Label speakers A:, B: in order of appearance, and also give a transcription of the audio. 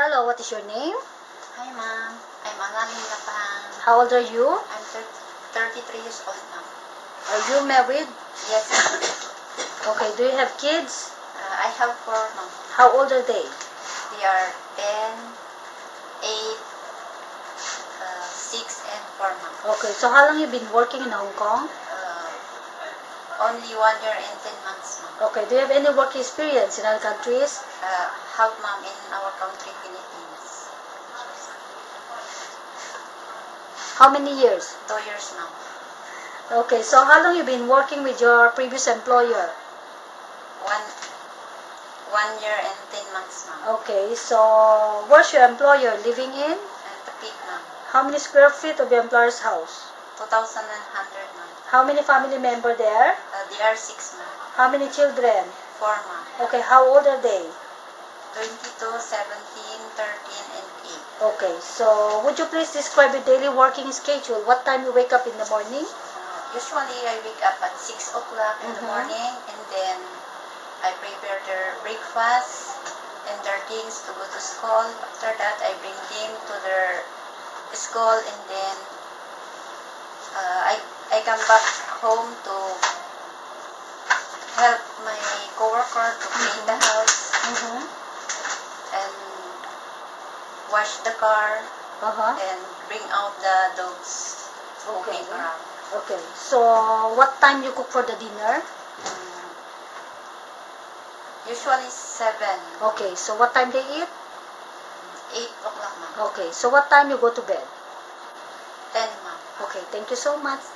A: Hello, what is your name?
B: Hi, ma'am. I'm Analin Lapang.
A: How old are you?
B: I'm 33 years old now.
A: Are you married?
B: Yes, ma'am.
A: Okay, do you have kids?
B: I have 4, ma'am.
A: How old are they?
B: They are 10, 8, 6, and 4, ma'am.
A: Okay, so how long you been working in Hong Kong?
B: Only 1 year and 10 months, ma'am.
A: Okay, do you have any work experience in other countries?
B: Have, ma'am, in our country, Philippines.
A: How many years?
B: 2 years now.
A: Okay, so how long you been working with your previous employer?
B: 1 year and 10 months, ma'am.
A: Okay, so where's your employer living in?
B: And the peak, ma'am.
A: How many square feet of your employer's house?
B: 2,100, ma'am.
A: How many family member there?
B: They are 6, ma'am.
A: How many children?
B: 4, ma'am.
A: Okay, how old are they?
B: 22, 17, 13, and 8.
A: Okay, so would you please describe your daily working schedule? What time you wake up in the morning?
B: Usually, I wake up at 6 o'clock in the morning, and then I prepare their breakfast and their things to go to school. After that, I bring them to their school, and then I come back home to help my coworker to clean the house and wash the car and bring out the dogs moving around.
A: Okay, so what time you cook for the dinner?
B: Usually 7,
A: Okay, so what time they eat?
B: 8 o'clock, ma'am.
A: Okay, so what time you go to bed?
B: 10, ma'am.
A: Okay, thank you so much.